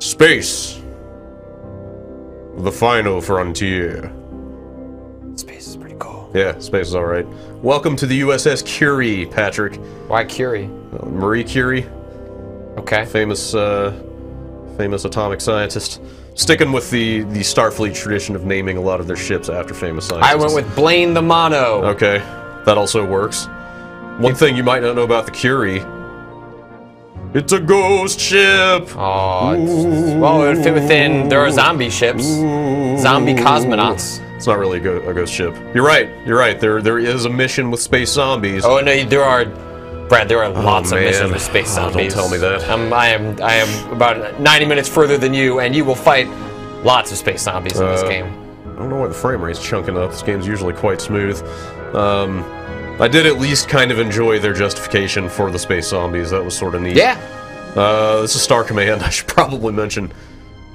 Space. The final frontier. Space is pretty cool. Yeah, space is alright. Welcome to the USS Curie, Patrick. Why Curie? Marie Curie. Okay. Famous atomic scientist. Sticking with the Starfleet tradition of naming a lot of their ships after famous scientists. I went with Blaine the Mono. Okay, that also works. One thing you might not know about the Curie. It's a ghost ship! Oh, well, it would fit within. There are zombie ships. Zombie cosmonauts. It's not really a ghost ship. You're right. There is a mission with space zombies. Oh no, there are, Brad. There are lots of missions with space zombies. Don't tell me that. I am about 90 minutes further than you, and you will fight lots of space zombies in this game. I don't know why the frame rate's chunking up. This game's usually quite smooth. I did at least kind of enjoy their justification for the space zombies. That was sort of neat. Yeah. This is Star Command, I should probably mention.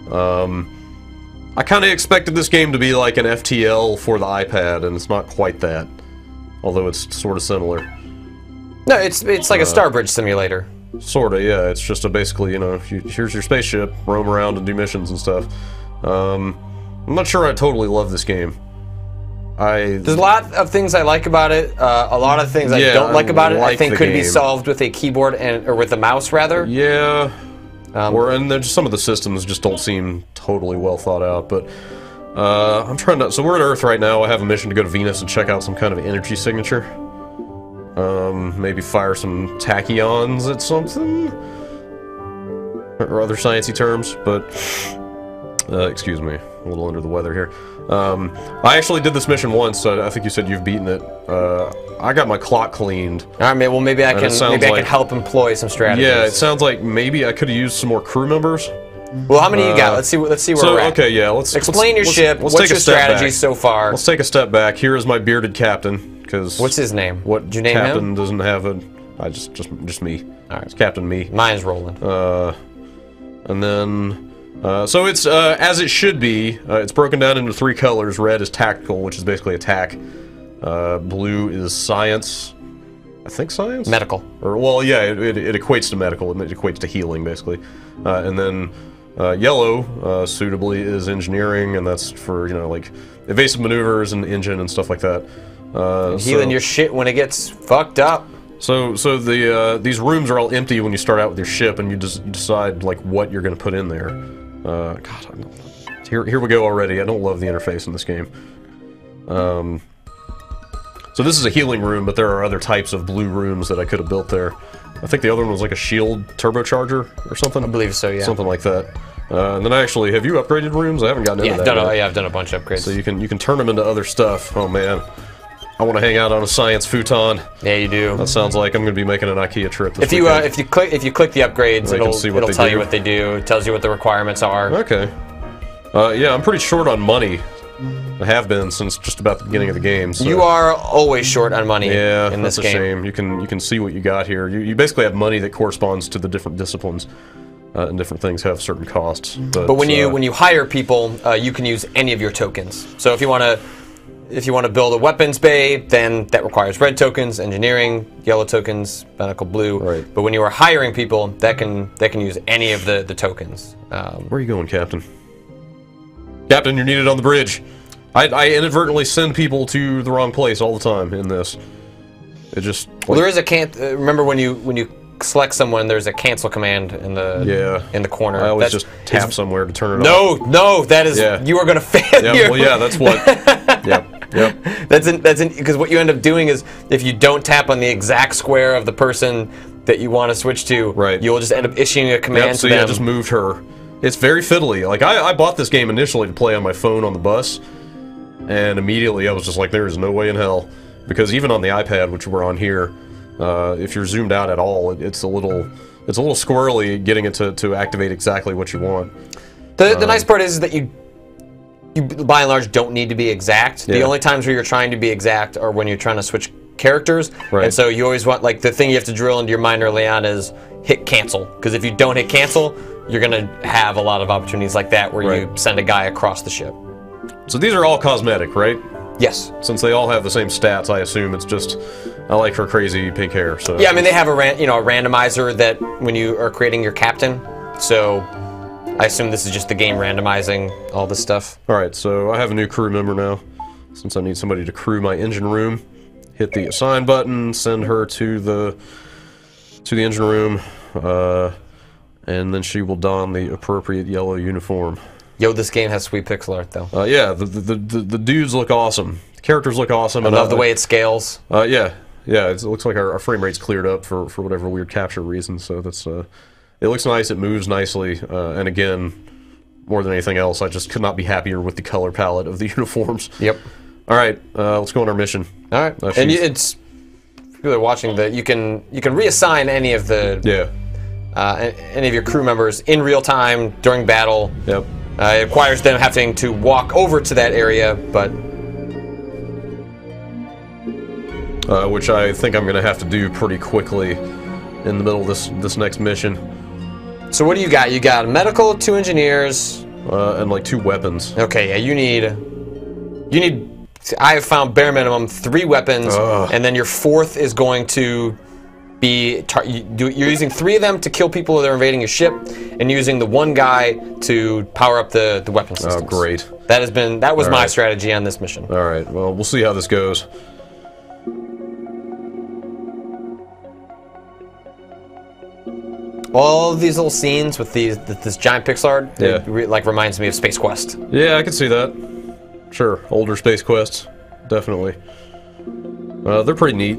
I kind of expected this game to be like an FTL for the iPad, and it's not quite that. Although it's sort of similar. No, it's like a Starbridge simulator. Sorta, yeah. It's just basically, you know, here's your spaceship, roam around and do missions and stuff. I'm not sure I totally love this game. There's a lot of things I like about it. A lot of things I don't like about it. I think could be solved with a keyboard or with a mouse rather. Yeah. And then some of the systems just don't seem totally well thought out. But I'm trying to. So we're at Earth right now. I have a mission to go to Venus and check out some kind of energy signature. Maybe fire some tachyons at something, or other sciencey terms. But excuse me, a little under the weather here. I actually did this mission once. I think you said you've beaten it. I got my clock cleaned. All right, well maybe I can help employ some strategies. Yeah, it sounds like maybe I could have used some more crew members. Well, how many you got? Let's see where we're at. Okay, yeah. Let's explain your ship. What's your strategy so far? Let's take a step back. Here is my bearded captain. Because what's his name? What did you name captain him? Doesn't have a. Just me. All right, it's Captain Me. Mine's Roland. And then. So it's as it should be. It's broken down into 3 colors. Red is tactical, which is basically attack. Blue is science. I think science? Medical. Or well, yeah, it equates to medical. It equates to healing, basically. And then yellow, suitably, is engineering, and that's for, you know, like evasive maneuvers and engine and stuff like that. Healing your shit when it gets fucked up. So these rooms are all empty when you start out with your ship, and you just decide like what you're going to put in there. God, here we go already. I don't love the interface in this game. So this is a healing room, but there are other types of blue rooms that I could have built there. I think the other one was like a shield turbocharger or something. I believe so, yeah. Something like that. And then have you upgraded rooms? I haven't gotten into that. Yeah, I've done a bunch of upgrades. So you can turn them into other stuff. Oh man. I want to hang out on a science futon. Yeah, you do. That sounds like I'm going to be making an IKEA trip this weekend. If you click the upgrades, it'll tell you what they do. It tells you what the requirements are. Okay. Yeah, I'm pretty short on money. I have been since just about the beginning of the game. So. You are always short on money. Yeah, in this that's a game. shame. You can see what you got here. You basically have money that corresponds to the different disciplines, and different things have certain costs. But when you hire people, you can use any of your tokens. So if you want to build a weapons bay, then that requires red tokens, engineering, yellow tokens, medical, blue. Right. But when you are hiring people, that can use any of the tokens. Where are you going, Captain? Captain, you're needed on the bridge. I inadvertently send people to the wrong place all the time in this. It just... Like, well, there is a remember when you select someone, there's a cancel command in the corner. I always just tap somewhere to turn it off. No, that is you are going to fail. Yeah, well, yeah, that's what. Yep. That's because what you end up doing is if you don't tap on the exact square of the person that you want to switch to, you'll just end up issuing a command to them. I just moved her. It's very fiddly. Like I bought this game initially to play on my phone on the bus, and immediately I was just like, there is no way in hell, because even on the iPad, which we're on here. If you're zoomed out at all, it's a little squirrely getting it to activate exactly what you want. The nice part is that you by and large don't need to be exact. Yeah. The only times where you're trying to be exact are when you're trying to switch characters, and so you always want, like, the thing you have to drill into your mind early on is hit cancel, because if you don't hit cancel, you're gonna have a lot of opportunities like that where you send a guy across the ship. So these are all cosmetic, right? Yes. Since they all have the same stats, I assume it's just, I like her crazy pink hair. So yeah, I mean they have a randomizer that when you are creating your captain, so I assume this is just the game randomizing all this stuff. Alright, so I have a new crew member now. Since I need somebody to crew my engine room, hit the assign button, send her to the engine room, and then she will don the appropriate yellow uniform. Yo, this game has sweet pixel art, though. Yeah, the dudes look awesome. The characters look awesome. I love the way it scales. Yeah, it looks like our frame rate's cleared up for whatever weird capture reason. So that's it looks nice. It moves nicely, and again, more than anything else, I just could not be happier with the color palette of the uniforms. Yep. All right, let's go on our mission. All right, and it's people are watching that you can reassign any of the any of your crew members in real time during battle. Yep. It requires them having to walk over to that area, but which I think I'm going to have to do pretty quickly in the middle of this next mission. So what do you got? You got medical, 2 engineers, and like 2 weapons. Okay, yeah, you need. I have found bare minimum 3 weapons, and then your 4th is going to be. You're using 3 of them to kill people that are invading your ship, and using the 1 guy to power up the weapon systems. Oh, great! That was my strategy on this mission. All right, well, we'll see how this goes. All of these little scenes with this giant pixel art, like reminds me of Space Quest. Yeah, I can see that. Sure, older Space Quests, definitely. They're pretty neat.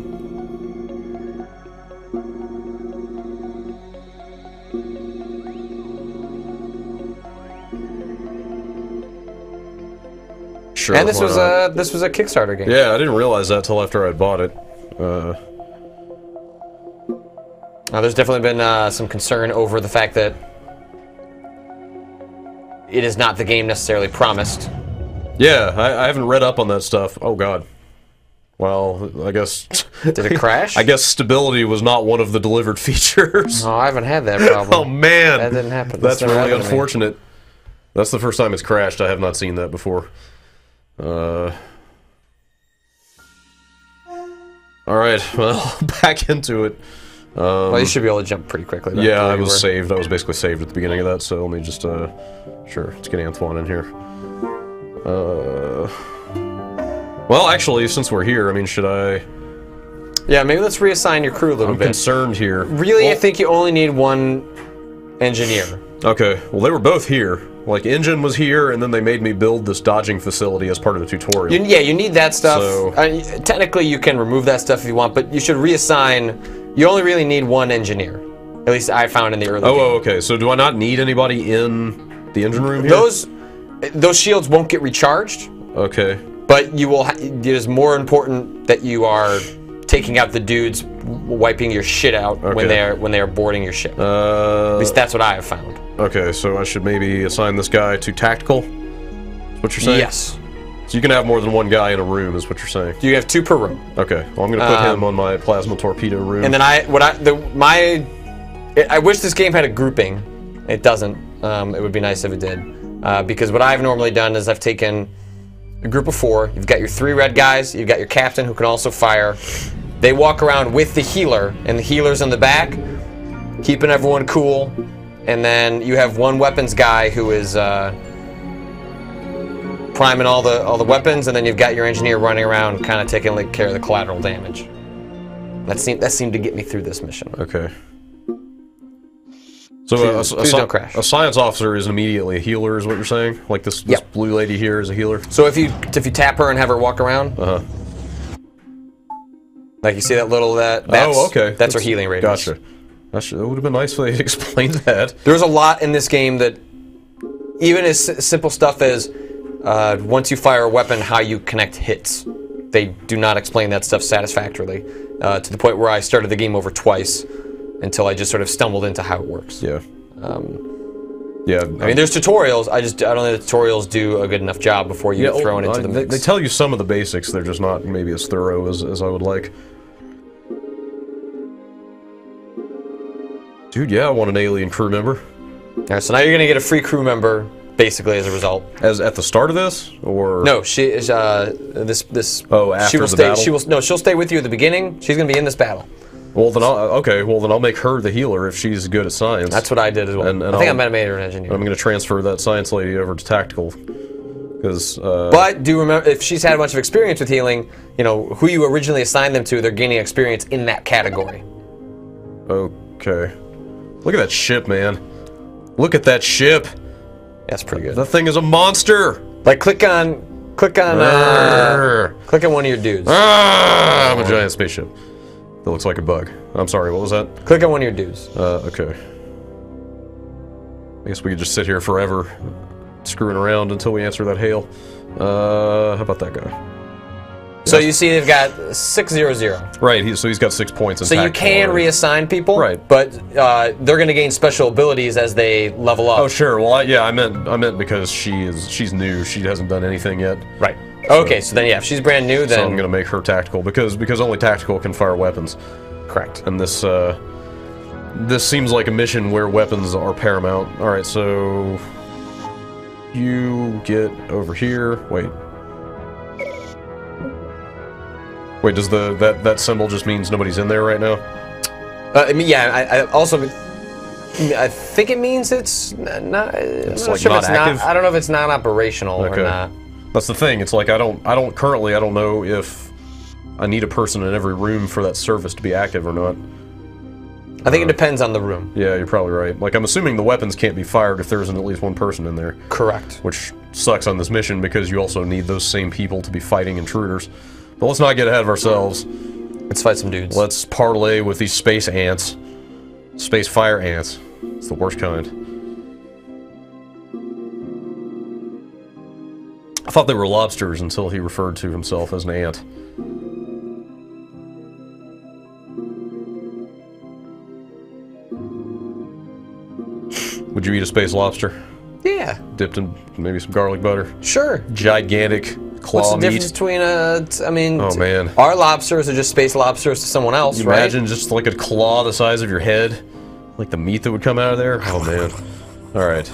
Sure. And this was a Kickstarter game. Yeah, I didn't realize that till after I bought it. There's definitely been some concern over the fact that it is not the game necessarily promised. Yeah, I haven't read up on that stuff. Oh god. Well, I guess... Did it crash? I guess stability was not one of the delivered features. Oh, I haven't had that problem. Oh man! That didn't happen. That's really unfortunate. That's the first time it's crashed. I have not seen that before. Alright, well, back into it. Well, you should be able to jump pretty quickly. Yeah, I was saved. I was basically saved at the beginning of that, so let me just, sure, let's get Antoine in here. Well, actually, since we're here, I mean, should I... Yeah, maybe let's reassign your crew a little bit. I'm concerned here. Really, I think you only need 1 engineer. Okay, well, they were both here. Like, Engine was here, and then they made me build this dodging facility as part of the tutorial. Yeah, you need that stuff. So, technically, you can remove that stuff if you want, but you should reassign... You only really need 1 engineer. At least I found in the early game. Oh, okay. So do I not need anybody in the engine room here? Those shields won't get recharged. Okay. But you will. It is more important that you are taking out the dudes wiping your shit out when they are boarding your ship. At least that's what I have found. Okay, so I should maybe assign this guy to tactical? Is what you're saying? Yes. So you can have more than 1 guy in a room, is what you're saying? You have 2 per room. Okay, well I'm gonna put him on my plasma torpedo room. And then I wish this game had a grouping. It doesn't. It would be nice if it did. Because what I've normally done is I've taken a group of 4. You've got your 3 red guys. You've got your captain who can also fire. They walk around with the healer, and the healer's in the back, keeping everyone cool. And then you have 1 weapons guy who is priming all the weapons, and then you've got your engineer running around, kind of taking care of the collateral damage. That seemed to get me through this mission. Okay. So please don't crash. A science officer is immediately a healer, is what you're saying? Like this blue lady here is a healer? So if you tap her and have her walk around, like you see that little that's her healing radius. Gotcha. It would have been nice if they explained that. There's a lot in this game that, even as simple stuff as once you fire a weapon, how you connect hits. They do not explain that stuff satisfactorily, to the point where I started the game over twice until I just sort of stumbled into how it works. Yeah. Yeah. I mean, there's tutorials. I don't think the tutorials do a good enough job before you get thrown into the mix. They tell you some of the basics. They're just not maybe as thorough as I would like. Dude, yeah, I want an alien crew member. All right, so now you're gonna get a free crew member, basically, as a result. As at the start of this, or no? She is this. Oh, after she will the stay. battle? She'll stay with you at the beginning. She's gonna be in this battle. Well, then I'll make her the healer if she's good at science. That's what I did as well. And I think I might have made her an engineer. I'm going to transfer that science lady over to tactical. Because. But do remember, if she's had a bunch of experience with healing, you know who you originally assigned them to, they're gaining experience in that category. Okay. Look at that ship, man. Look at that ship. That's pretty good. That thing is a monster. Like click on one of your dudes. I'm a giant spaceship. That looks like a bug. I'm sorry, what was that? Click on one of your dudes. Okay. I guess we could just sit here forever, screwing around until we answer that hail. How about that guy? So you see they've got 600. Right, so he's got 6 points in So you can reassign people, right? But they're going to gain special abilities as they level up. Oh sure, well I meant because she's new, she hasn't done anything yet. Right. Okay, so then yeah, if she's brand new, then so I'm gonna make her tactical because only tactical can fire weapons. Correct. And this seems like a mission where weapons are paramount. All right, so you get over here. Wait, does that symbol just means nobody's in there right now? I mean, yeah. I think it means it's not. It's like not active. I don't know if it's not operational or not. That's the thing. It's like I don't know if I need a person in every room for that service to be active or not. I think it depends on the room. Yeah, you're probably right. Like, I'm assuming the weapons can't be fired if there isn't at least one person in there. Correct. Which sucks on this mission because you also need those same people to be fighting intruders. But let's not get ahead of ourselves. Let's fight some dudes. Let's parlay with these space ants. Space fire ants. It's the worst kind. I thought they were lobsters until he referred to himself as an ant. Would you eat a space lobster? Yeah. Dipped in maybe some garlic butter? Sure. Gigantic claw What's the meat. difference between oh man, our lobsters are just space lobsters to someone else, you right? Imagine just like a claw the size of your head, like the meat that would come out of there. Oh man. All right.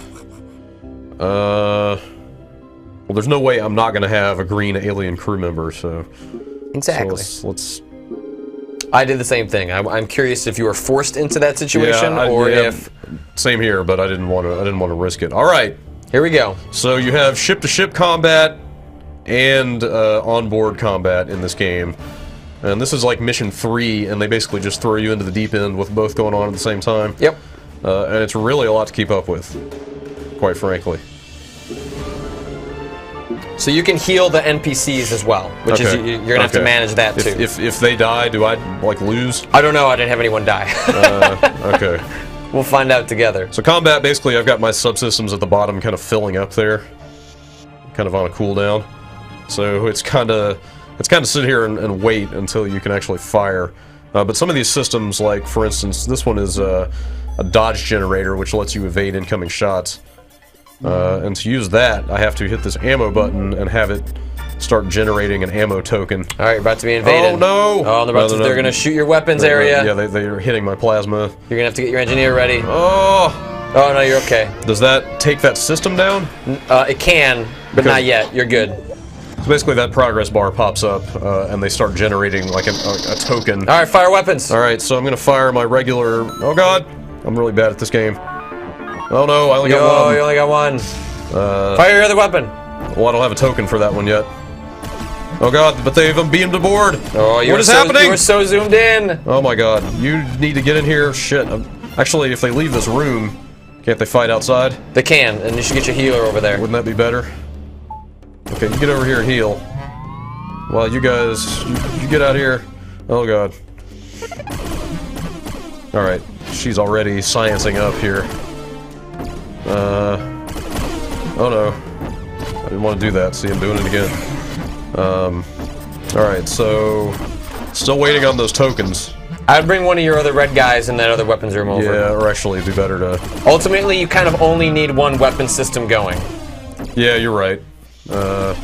Well, there's no way I'm not gonna have a green alien crew member, so. Exactly. So let's. I did the same thing. I'm curious if you were forced into that situation if. Same here, but I didn't want to risk it. All right. Here we go. So you have ship-to-ship combat and onboard combat in this game. And this is like mission 3, and they basically just throw you into the deep end with both going on at the same time. Yep. And it's really a lot to keep up with, quite frankly. So you can heal the NPCs as well, which is you're gonna have to manage that too. If they die, do I like lose? I don't know. I didn't have anyone die. Okay. We'll find out together. So combat, basically, I've got my subsystems at the bottom kind of filling up there, kind of on a cooldown. So it's kind of sit here and wait until you can actually fire. But some of these systems, like for instance, this one is a dodge generator, which lets you evade incoming shots. And to use that, I have to hit this ammo button and have it start generating an ammo token. All right, you're about to be invaded. Oh no! Oh, they're gonna shoot your weapons area. Yeah, they're hitting my plasma. You're gonna have to get your engineer ready. Oh! Oh no, you're okay. Does that take that system down? It can, but not yet. You're good. So basically, that progress bar pops up, and they start generating like a token. All right, fire weapons. All right, so I'm gonna fire my regular. Oh god, I'm really bad at this game. Oh no, I only got one. You only got one. Fire your other weapon. Well, I don't have a token for that one yet. Oh god, but they've beamed aboard. Oh, what is happening? You were so zoomed in. Oh my god, you need to get in here. Shit. Actually, if they leave this room, can't they fight outside? They can, and you should get your healer over there. Wouldn't that be better? Okay, you get over here and heal. Well, you guys, you get out here. Oh god. All right, she's already sciencing up here. Oh no. I didn't want to do that. See, I'm doing it again. Alright, so still waiting on those tokens. I'd bring one of your other red guys in that other weapons room over. Yeah, or actually it'd be better to... Ultimately, you kind of only need one weapon system going. Yeah, you're right. So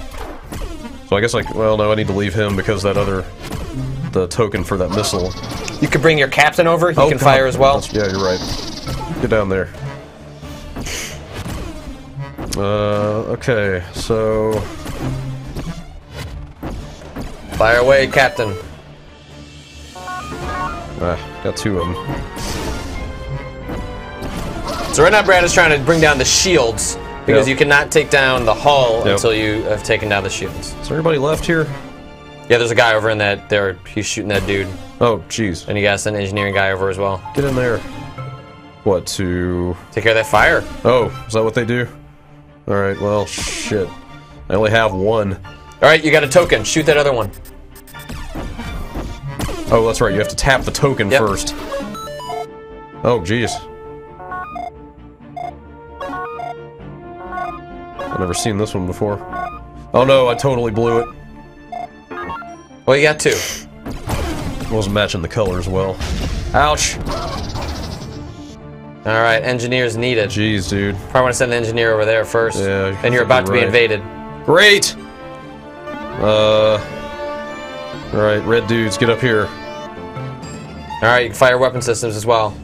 I guess well, no, I need to leave him because the token for that missile. You could bring your captain over, he can fire as well. Yeah, you're right. Get down there. Okay, so... Fire away, Captain. Got two of them. So right now Brad is trying to bring down the shields, because you cannot take down the hull until you have taken down the shields. Is there anybody left here? Yeah, there's a guy over in that, he's shooting that dude. Oh, jeez. And you got an engineering guy over as well. Get in there. What, to... Take care of that fire. Oh, is that what they do? Alright, well, shit. I only have one. Alright, you got a token. Shoot that other one. Oh, that's right. You have to tap the token first. Oh, jeez. I've never seen this one before. Oh no, I totally blew it. Well, you got two. Wasn't matching the colors well. Ouch! Alright, engineers needed. Jeez, dude. Probably want to send the engineer over there first. Yeah. And you're about to be invaded. Great! Alright, red dudes, get up here. Alright, you can fire weapon systems as well.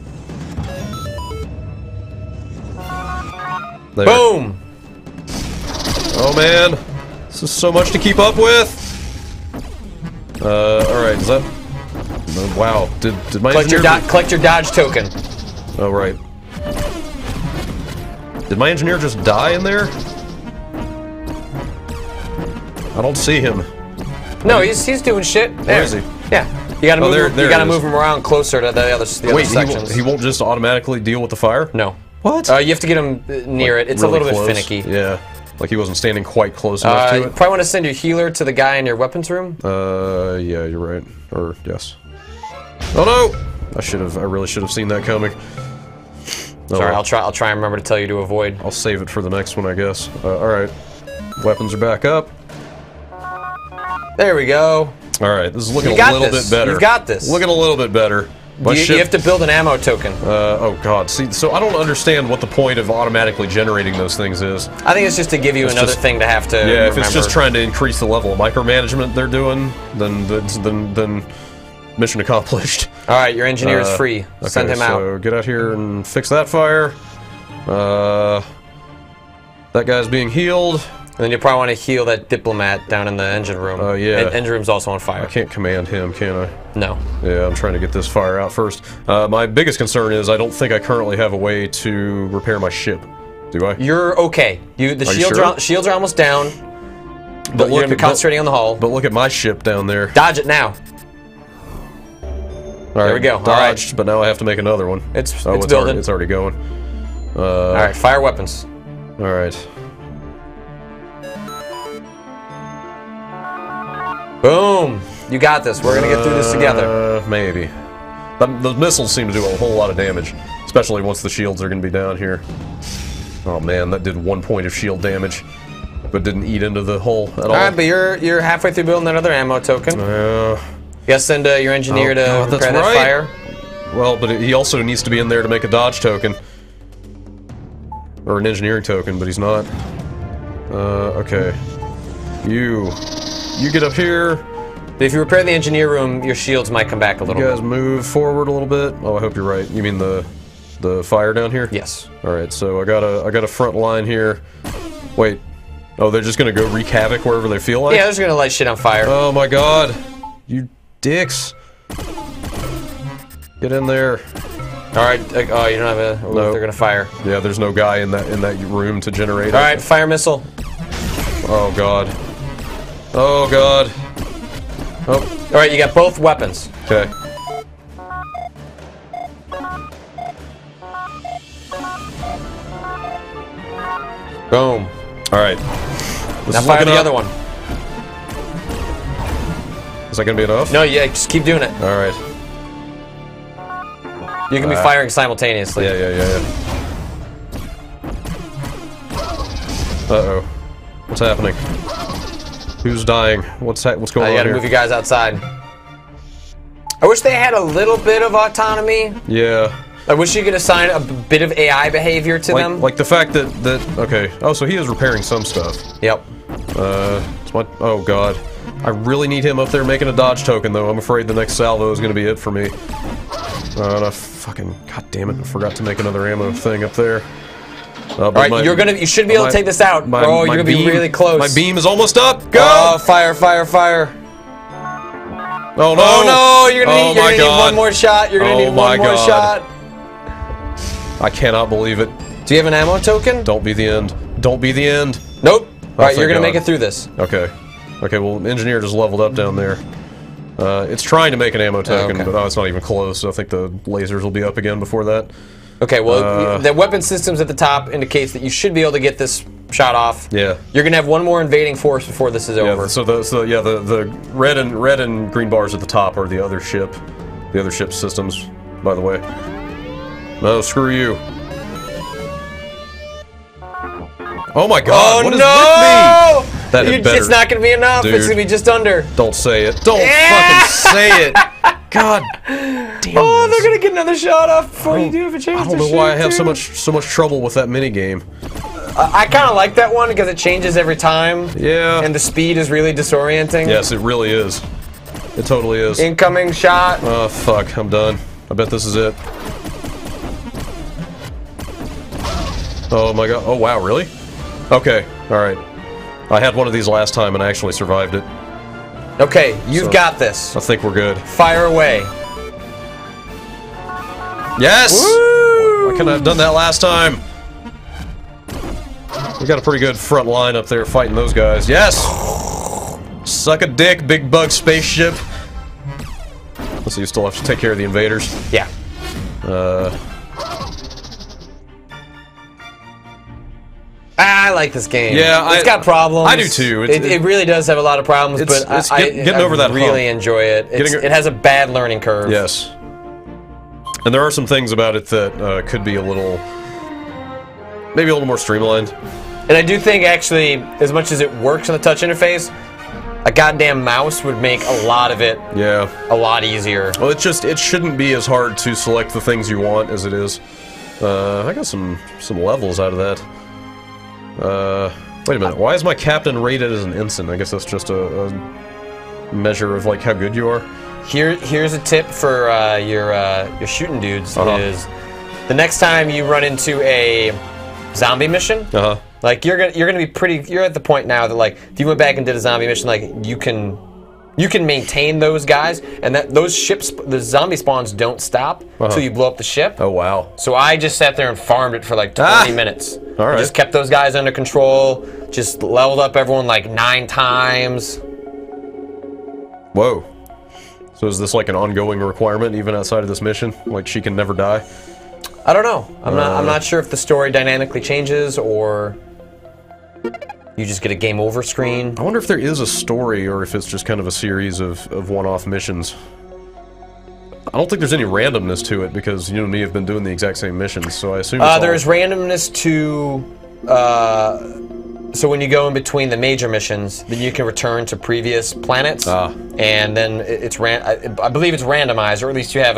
There. Boom! Oh man! This is so much to keep up with! Alright, is that... Oh, wow, did my collect your dodge token. Oh, right. Did my engineer just die in there? I don't see him. No, he's doing shit. There. Where is he? Yeah. You gotta move him around closer to the other sections. He won't just automatically deal with the fire? No. What? You have to get him near it. It's really a little close. bit finicky. Yeah. Like he wasn't standing quite close enough to it. You probably want to send your healer to the guy in your weapons room. Yeah, you're right. Or, yes. Oh no! I really should have seen that coming. Sorry, I'll try and remember to tell you to avoid. I'll save it for the next one, I guess. Alright. Weapons are back up. There we go. Alright, this is looking a little bit better. You've got this. Looking a little bit better. You have to build an ammo token. Oh god. See, so I don't understand what the point of automatically generating those things is. I think it's just to give you another thing to have to remember. If it's just trying to increase the level of micromanagement they're doing, then mission accomplished. Alright, your engineer is free. Okay, Send him out. So get out here and fix that fire. That guy's being healed. And then you probably want to heal that diplomat down in the engine room. Oh, yeah. Engine room's also on fire. I can't command him, can I? No. Yeah, I'm trying to get this fire out first. My biggest concern is I don't think I currently have a way to repair my ship. Do I? You're okay. The shields are almost down. But you're going to be concentrating on the hull. But look at my ship down there. Dodge it now. All right, there we go. Dodged, but now I have to make another one. It's building. It's already going. All right, fire weapons. All right. Boom! You got this. We're gonna get through this together. Maybe. The missiles seem to do a whole lot of damage, especially once the shields are gonna be down here. Oh man, that did 1 point of shield damage, but didn't eat into the hull at all. All right, but you're halfway through building that other ammo token. You gotta send your engineer to repair that fire. Well, but he also needs to be in there to make a dodge token. Or an engineering token, but he's not. Okay. You get up here. But if you repair the engineer room, your shields might come back a little bit. You guys move forward a little bit. Oh, I hope you're right. You mean the fire down here? Yes. All right, so I got a front line here. Wait. Oh, they're just gonna go wreak havoc wherever they feel like? Yeah, they're just gonna light shit on fire. Oh my god. You dicks. Get in there. Alright, oh, you don't have a... Oh, they're gonna fire. Yeah, there's no guy in that room to generate. Alright, fire missile. Oh god. Oh god. Oh. Alright, you got both weapons. Okay. Boom. Alright. Now fire the other one. Is that gonna be enough? No, yeah, just keep doing it. Alright. You can be firing simultaneously. Yeah. Uh-oh. What's happening? Who's dying? What's going on here? You gotta move you guys outside. I wish they had a little bit of autonomy. Yeah. I wish you could assign a bit of AI behavior to them. Like the fact that okay. Oh, so he is repairing some stuff. Yep. It's my, oh god. I really need him up there making a dodge token though. I'm afraid the next salvo is gonna be it for me. And I fucking, god damn it, I forgot to make another ammo thing up there. Alright, you should be able to take this out. Bro, you're gonna be really close. My beam is almost up. Go! Oh, fire. Oh no! Oh no! You're gonna, oh need one more shot. You're gonna need one more shot. I cannot believe it. Do you have an ammo token? Don't be the end. Don't be the end. Nope. Alright, you're gonna make it through this. Okay. Okay, well, engineer just leveled up down there. It's trying to make an ammo token, but it's not even close, so I think the lasers will be up again before that. Okay, well, the weapon systems at the top indicates that you should be able to get this shot off. Yeah. You're gonna have one more invading force before this is over. So the red and green bars at the top are the other ship systems, by the way. No, screw you. Oh my god, what is with me? That had better. It's not gonna be enough. Dude, it's gonna be just under. Don't say it. Don't fucking say it. God damn. Oh, they're gonna get another shot off before you do have a chance. I don't know why I have so much trouble with that mini game. I kind of like that one because it changes every time. Yeah. And the speed is really disorienting. Yes, it really is. It totally is. Incoming shot. Oh fuck, I'm done. I bet this is it. Oh my god. Oh wow, really? Okay, alright. I had one of these last time and I actually survived it. Okay, you've got this. I think we're good. Fire away. Yes! Woo! Why couldn't I have done that last time? We got a pretty good front line up there fighting those guys. Yes! Suck a dick, big bug spaceship. Let's see, you still have to take care of the invaders. Yeah. I like this game. Yeah, it's got problems. I do too. It really does have a a lot of problems, but getting over that really enjoy it. It has a bad learning curve. Yes. And there are some things about it that could be maybe a little more streamlined. And I do think, actually, as much as it works on the touch interface, a goddamn mouse would make a lot of it a lot easier. Well, it shouldn't be as hard to select the things you want as it is. I got some levels out of that. Wait a minute, why is my captain rated as an ensign? I guess that's just a measure of, like, how good you are. Here's a tip for your shooting dudes, is the next time you run into a zombie mission, like, you're gonna be you're at the point now that, like, if you went back and did a zombie mission, like, you can maintain those guys, and those ships, the zombie spawns don't stop until you blow up the ship. Oh wow. So I just sat there and farmed it for like 20 minutes. Alright. Just kept those guys under control, just leveled up everyone like 9 times. Whoa. So is this like an ongoing requirement even outside of this mission? Like she can never die? I don't know. I'm not sure if the story dynamically changes or you just get a game over screen. I wonder if there is a story or if it's just kind of a series of one-off missions. I don't think there's any randomness to it because you and me have been doing the exact same missions, so I assume there's randomness to... so when you go in between the major missions, then you can return to previous planets, and then I believe it's randomized, or at least you have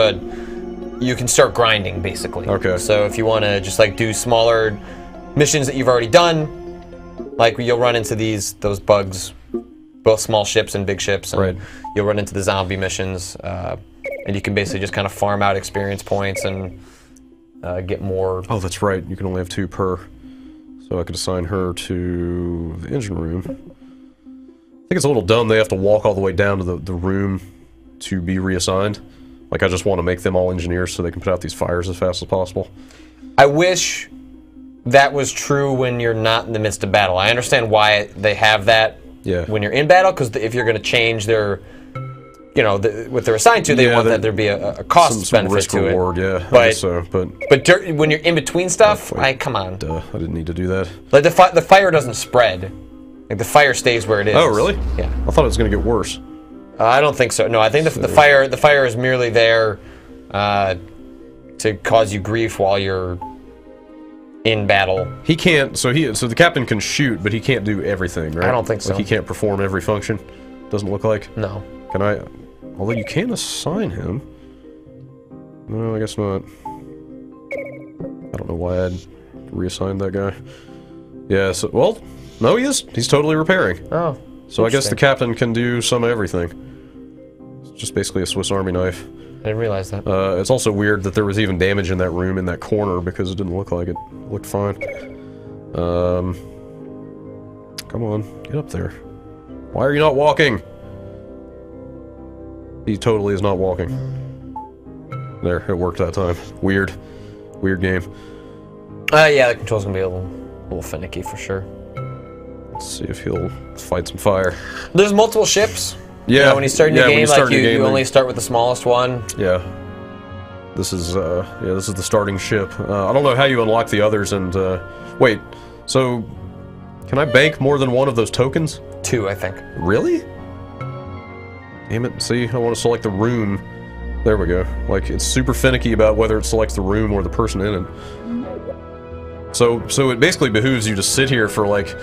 you can start grinding, basically. Okay. So if you want to just like do smaller missions that you've already done, like you'll run into those bugs, both small ships and big ships, and you'll run into the zombie missions, and you can basically just kind of farm out experience points and get more. Oh, that's right. You can only have 2 per. So I could assign her to the engine room. I think it's a little dumb they have to walk all the way down to the room to be reassigned. Like, I just want to make them all engineers so they can put out these fires as fast as possible. I wish that was true when you're not in the midst of battle. I understand why they have that when you're in battle, because if you're going to change their, what they're assigned to, they want that there be a cost benefit risk to reward, it. Yeah, but when you're in between stuff, come on. Duh, I didn't need to do that. Like the fire doesn't spread. Like the fire stays where it is. Oh, really? Yeah. I thought it was going to get worse. I don't think so. No, I think the fire is merely there to cause you grief while you're in battle. He can't. So the captain can shoot, but he can't do everything, right? I don't think so. Like he can't perform every function. Doesn't look like. No. Can I? Although you can assign him. No, I guess not. I don't know why I'd reassign that guy. Yeah. So no, he is. He's totally repairing. Oh. So I guess the captain can do some of everything. It's just basically a Swiss Army knife. I didn't realize that. It's also weird that there was even damage in that room in that corner because it didn't look like it. It looked fine. Come on, get up there. Why are you not walking? He totally is not walking. There, it worked that time. Weird. Weird game. Yeah, the control's gonna be a little finicky for sure. Let's see if he'll fight some fire. There's multiple ships. Yeah. You know, when you start a new game, like you game, only start with the smallest one. Yeah. This is the starting ship. I don't know how you unlock the others, and wait, so can I bank more than one of those tokens? 2, I think. Really? Damn it! See, I want to select the room. There we go. Like, it's super finicky about whether it selects the room or the person in it. So it basically behooves you to sit here for like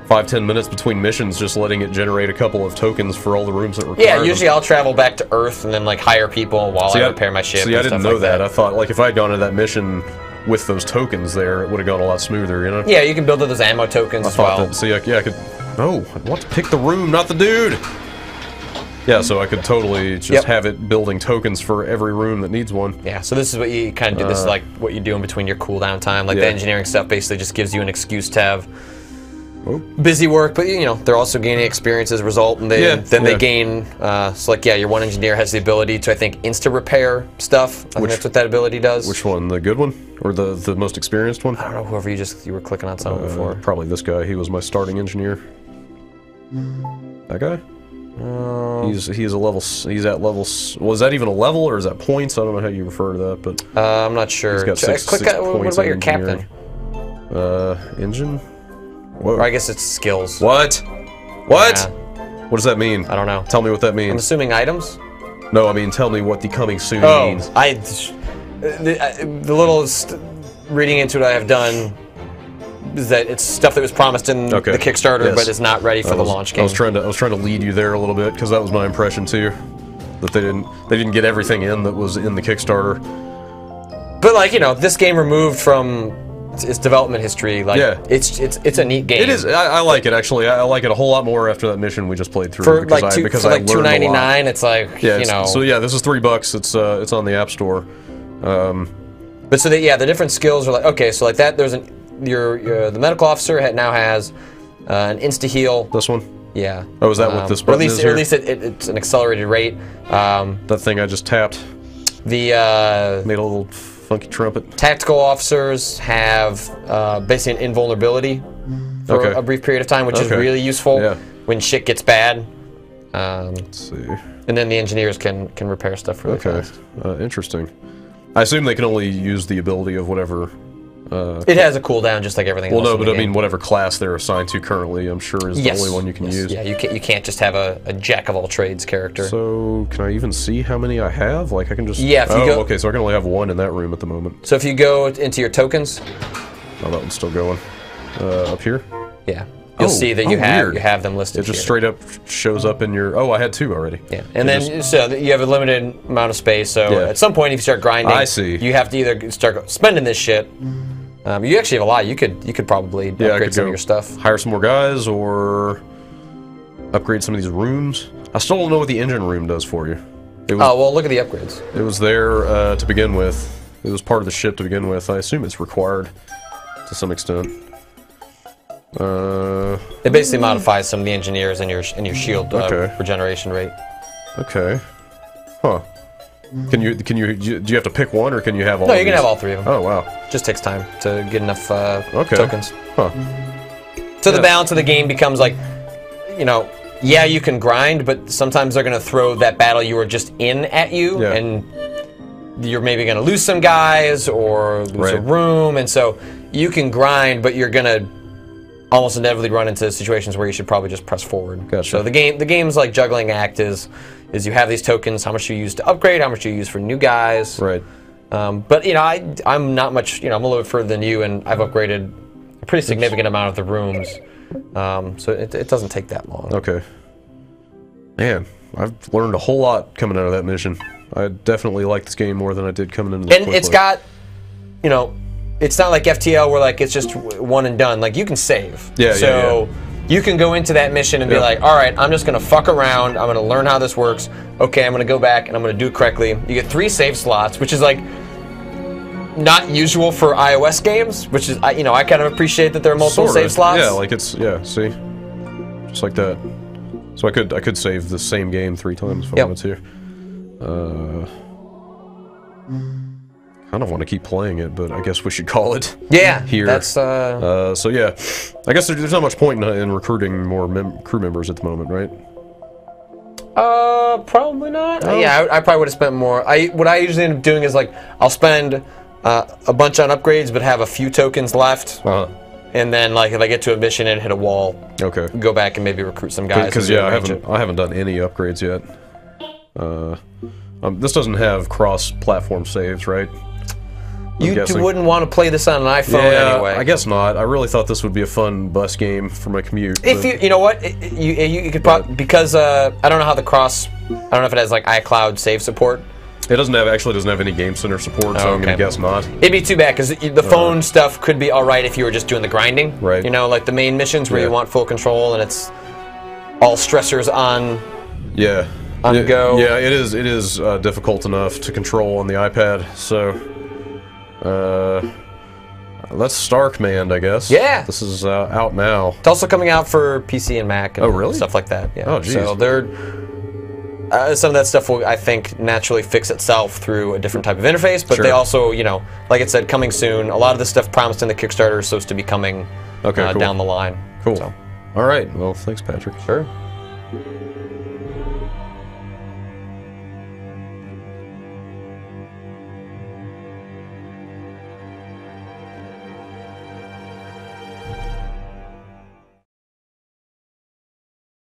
5-10 minutes between missions, just letting it generate a couple of tokens for all the rooms that require Yeah, usually I'll travel back to Earth and then like hire people while I repair my ship. See, I didn't know that. I thought, like, if I had gone to that mission with those tokens there, it would have gone a lot smoother, you know? Yeah, you can build those ammo tokens as well. That, see, yeah, I could... No, I want to pick the room, not the dude! Yeah, so I could totally just have it building tokens for every room that needs one. Yeah, so this is what you kind of do. This is like what you do in between your cooldown time. Like the engineering stuff basically just gives you an excuse to have busy work, but you know, they're also gaining experience as a result, and they they gain, so like, your one engineer has the ability to, I think, insta-repair stuff. I think that's what that ability does. Which one? The good one? Or the most experienced one? I don't know, whoever you were clicking on something before. Probably this guy. He was my starting engineer. That guy? He's a level. He's at level. Well, is that even a level or is that points? I don't know how you refer to that, but I'm not sure. He's got six what about your captain? Engine. Whoa. Or I guess it's skills. What? What? Yeah. What does that mean? I don't know. Tell me what that means. I'm assuming items. No, I mean tell me what the coming soon means. The little reading into it I have done is that it's stuff that was promised in the Kickstarter, but is not ready for the launch game. I was trying to lead you there a little bit because that was my impression too, that they didn't get everything in that was in the Kickstarter. But like, you know, this game removed from its development history, like it's a neat game. It is. I like it actually. I like it a whole lot more after that mission we just played through. For like $2.99, it's like, you know. So yeah, this is $3. It's on the App Store. But so the different skills are like, okay, so like that there's the medical officer now has an insta heal. This one? Yeah. Oh, is that what this button is here? Or at least it's an accelerated rate. That thing I just tapped. Made a little funky trumpet. Tactical officers have basically an invulnerability for a brief period of time, which is really useful when shit gets bad. Let's see. And then the engineers can repair stuff really fast. Interesting. I assume they can only use the ability of whatever. It has a cooldown just like everything else. Well, no, but I mean, whatever class they're assigned to currently, I'm sure is the only one you can use. Yeah, you can't just have a jack of all trades character. So, can I even see how many I have? Like, I can just. Yeah, if you go. Okay, so I can only have one in that room at the moment. So if you go into your tokens. Oh, that one's still going. Up here. Yeah. You'll see that you have them listed. It just straight up shows up in your. Oh, I had 2 already. Yeah, and then so you have a limited amount of space. So at some point, if you start grinding, you have to either start spending this shit. You actually have a lot. You could probably upgrade some of your stuff. Hire some more guys or upgrade some of these rooms. I still don't know what the engine room does for you. Well, look at the upgrades. It was there to begin with. It was part of the ship to begin with. I assume it's required to some extent. It basically modifies some of the engineers and your shield regeneration rate. Okay. Huh. Do you have to pick one, or can you have all? No, you can have all 3 of them. Oh wow! Just takes time to get enough tokens. Huh. So the balance of the game becomes like, you know, you can grind, but sometimes they're going to throw that battle you were just in at you, and you're maybe going to lose some guys or lose a room, and so you can grind, but you're going to almost inevitably run into situations where you should probably just press forward. Gotcha. So the game's like juggling act is you have these tokens, how much you use to upgrade, how much you use for new guys. Right. But you know, I'm not much. You know, I'm a little bit further than you, and I've upgraded a pretty significant amount of the rooms. So it doesn't take that long. Okay. Man, I've learned a whole lot coming out of that mission. I definitely like this game more than I did coming into the And it's got, you know, it's not like FTL where like it's just one and done. Like you can save. So you can go into that mission and be like, all right, I'm just gonna fuck around. I'm gonna learn how this works. Okay, I'm gonna go back and I'm gonna do it correctly. You get 3 save slots, which is like not usual for iOS games. Which is, you know, I kind of appreciate that there are multiple save slots. Yeah, like it's see, just like that. So I could save the same game 3 times if I wanted to. kind of want to keep playing it, but I guess we should call it. Yeah, here. That's so yeah, I guess there's not much point in recruiting more crew members at the moment, right? Probably not. Oh. Yeah, I probably would have spent more. What I usually end up doing is like I'll spend a bunch on upgrades, but have a few tokens left. And then, like, if I get to a mission and hit a wall, go back and maybe recruit some guys. Because yeah, I haven't done any upgrades yet. This doesn't have cross-platform saves, right? You wouldn't want to play this on an iPhone anyway. I guess not. I really thought this would be a fun bus game for my commute. If you know what, you could probably, because I don't know how I don't know if it has like iCloud save support. It doesn't have any Game Center support, so I'm gonna guess not. It'd be too bad because the phone stuff could be all right if you were just doing the grinding. Right. You know, like the main missions where you want full control and it's all stressors on. Yeah. On go. Yeah, it is difficult enough to control on the iPad. So. That's Star Command, I guess. Yeah. This is out now. It's also coming out for PC and Mac and really? stuff like that. Yeah. Oh, geez. So some of that stuff will, I think, naturally fix itself through a different type of interface, but they also, you know, like it said, coming soon. A lot of the stuff promised in the Kickstarter is supposed to be coming cool. down the line. Cool. So. All right. Well, thanks, Patrick. Sure.